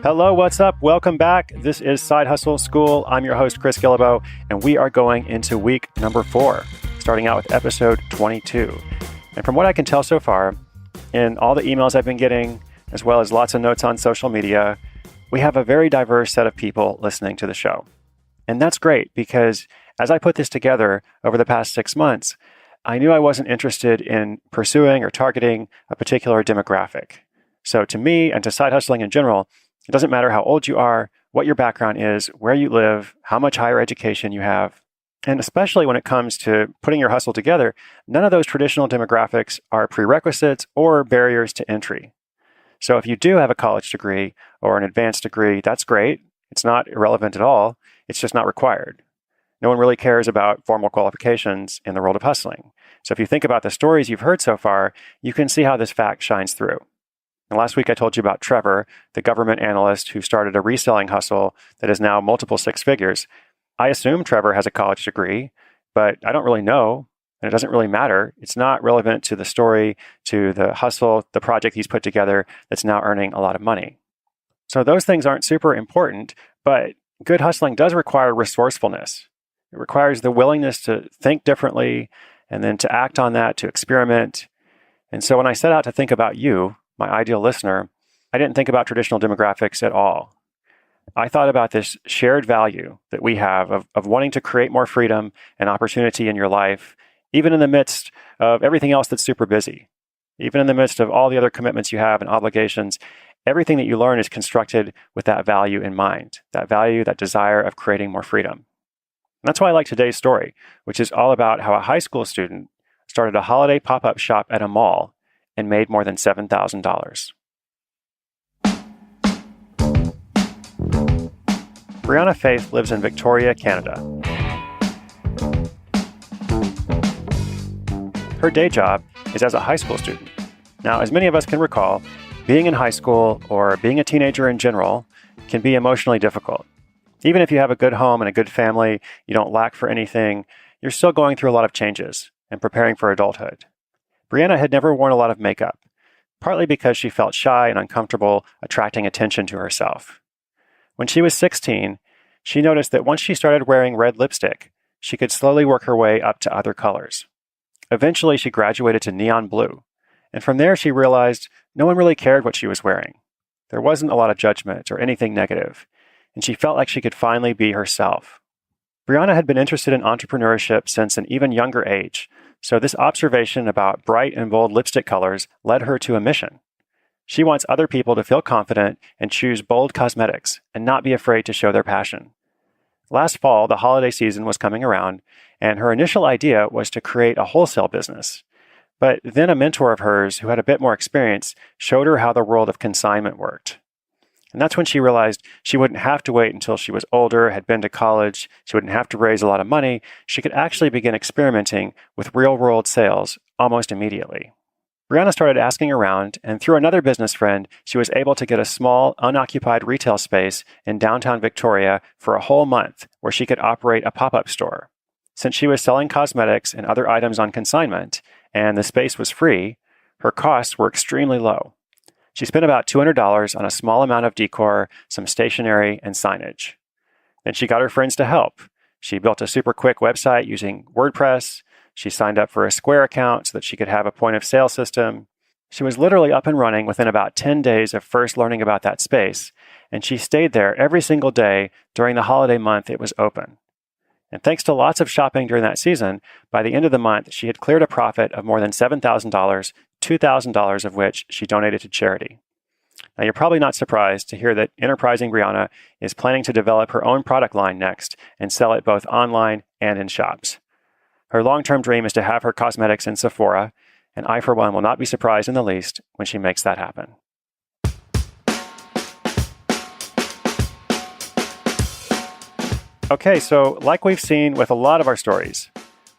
Hello, what's up? Welcome back. This is Side Hustle School. I'm your host, CHRIS GUILLEBEAU, and we are going into week number 4, starting out with episode 22. And from what I can tell so far, in all the emails I've been getting, as well as lots of notes on social media, we have a very diverse set of people listening to the show. And that's great because as I put this together over the past 6 months, I knew I wasn't interested in pursuing or targeting a particular demographic. So to me and to side hustling in general, it doesn't matter how old you are, what your background is, where you live, how much higher education you have. And especially when it comes to putting your hustle together, none of those traditional demographics are prerequisites or barriers to entry. So if you do have a college degree or an advanced degree, that's great. It's not irrelevant at all. It's just not required. No one really cares about formal qualifications in the world of hustling. So if you think about the stories you've heard so far, you can see how this fact shines through. And last week I told you about Trevor, the government analyst who started a reselling hustle that is now multiple 6 figures. I assume Trevor has a college degree, but I don't really know, and it doesn't really matter. It's not relevant to the story, to the hustle, the project he's put together that's now earning a lot of money. So those things aren't super important, but good hustling does require resourcefulness. It requires the willingness to think differently and then to act on that, to experiment. And so when I set out to think about you, my ideal listener, I didn't think about traditional demographics at all. I thought about this shared value that we have of wanting to create more freedom and opportunity in your life, even in the midst of everything else that's super busy. Even in the midst of all the other commitments you have and obligations, everything that you learn is constructed with that value in mind, that value, that desire of creating more freedom. And that's why I like today's story, which is all about how a high school student started a holiday pop-up shop at a mall and made more than $7,000. Brianna Faith lives in Victoria, Canada. Her day job is as a high school student. Now, as many of us can recall, being in high school or being a teenager in general can be emotionally difficult. Even if you have a good home and a good family, you don't lack for anything, you're still going through a lot of changes and preparing for adulthood. Brianna had never worn a lot of makeup, partly because she felt shy and uncomfortable attracting attention to herself. When she was 16, she noticed that once she started wearing red lipstick, she could slowly work her way up to other colors. Eventually, she graduated to neon blue, and from there she realized no one really cared what she was wearing. There wasn't a lot of judgment or anything negative, and she felt like she could finally be herself. Brianna had been interested in entrepreneurship since an even younger age, so this observation about bright and bold lipstick colors led her to a mission. She wants other people to feel confident and choose bold cosmetics and not be afraid to show their passion. Last fall, the holiday season was coming around, and her initial idea was to create a wholesale business. But then a mentor of hers who had a bit more experience showed her how the world of consignment worked. And that's when she realized she wouldn't have to wait until she was older, had been to college, she wouldn't have to raise a lot of money. She could actually begin experimenting with real-world sales almost immediately. Brianna started asking around, and through another business friend, she was able to get a small, unoccupied retail space in downtown Victoria for a whole month where she could operate a pop-up store. Since she was selling cosmetics and other items on consignment, and the space was free, her costs were extremely low. She spent about $200 on a small amount of decor, some stationery, and signage. Then she got her friends to help. She built a super quick website using WordPress. She signed up for a Square account so that she could have a point of sale system. She was literally up and running within about 10 days of first learning about that space, and she stayed there every single day during the holiday month it was open. And thanks to lots of shopping during that season, by the end of the month, she had cleared a profit of more than $7,000, $2,000 of which she donated to charity. Now, you're probably not surprised to hear that enterprising Brianna is planning to develop her own product line next and sell it both online and in shops. Her long-term dream is to have her cosmetics in Sephora, and I, for one, will not be surprised in the least when she makes that happen. Okay, so like we've seen with a lot of our stories,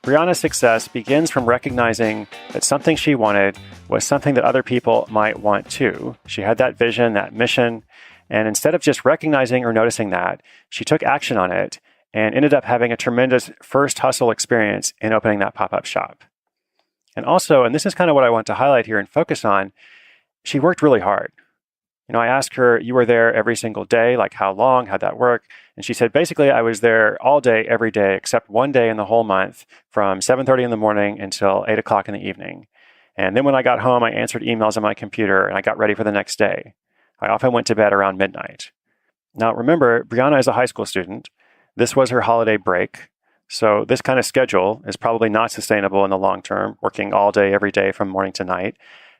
Brianna's success begins from recognizing that something she wanted was something that other people might want too. She had that vision, that mission, and instead of just recognizing or noticing that, she took action on it and ended up having a tremendous first hustle experience in opening that pop-up shop. And also, and this is kind of what I want to highlight here and focus on, she worked really hard. I asked her, you were there every single day, like how long, how'd that work? And she said, basically, I was there all day, every day, except one day in the whole month from 7:30 in the morning until 8 o'clock in the evening. And then when I got home, I answered emails on my computer and I got ready for the next day. I often went to bed around midnight. Now, remember, Brianna is a high school student. This was her holiday break. So this kind of schedule is probably not sustainable in the long term, working all day, every day from morning to night.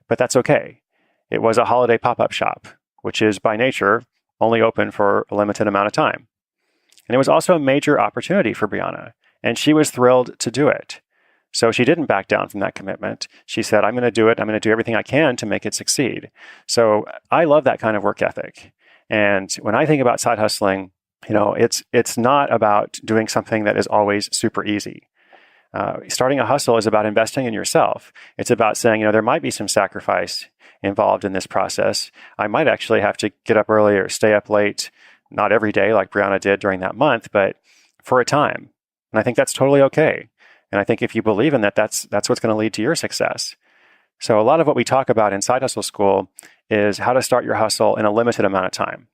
But that's okay. It was a holiday pop-up shop, which is by nature only open for a limited amount of time. And it was also a major opportunity for Brianna, and she was thrilled to do it. So she didn't back down from that commitment. She said, I'm going to do it. I'm going to do everything I can to make it succeed. So I love that kind of work ethic. And when I think about side hustling, it's not about doing something that is always super easy. Starting a hustle is about investing in yourself. It's about saying, there might be some sacrifice involved in this process. I might actually have to get up early or stay up late, not every day like Brianna did during that month, but for a time. And I think that's totally okay. And I think if you believe in that, that's what's going to lead to your success. So a lot of what we talk about in Side Hustle School is how to start your hustle in a limited amount of time,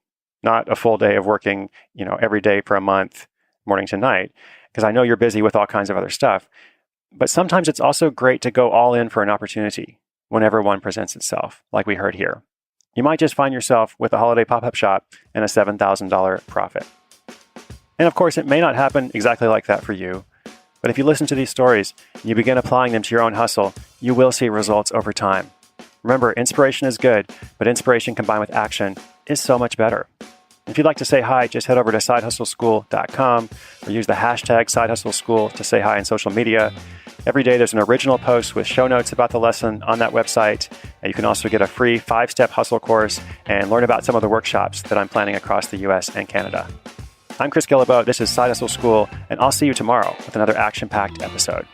not a full day of working, every day for a month, morning to night, because I know you're busy with all kinds of other stuff. But sometimes it's also great to go all in for an opportunity whenever one presents itself, like we heard here. You might just find yourself with a holiday pop-up shop and a $7,000 profit. And of course, it may not happen exactly like that for you. But if you listen to these stories and you begin applying them to your own hustle, you will see results over time. Remember, inspiration is good, but inspiration combined with action is so much better. If you'd like to say hi, just head over to sidehustleschool.com or use the hashtag sidehustleschool to say hi on social media. Every day there's an original post with show notes about the lesson on that website. And you can also get a free 5-step hustle course and learn about some of the workshops that I'm planning across the US and Canada. I'm CHRIS GUILLEBEAU. This is Side Hustle School, and I'll see you tomorrow with another action-packed episode.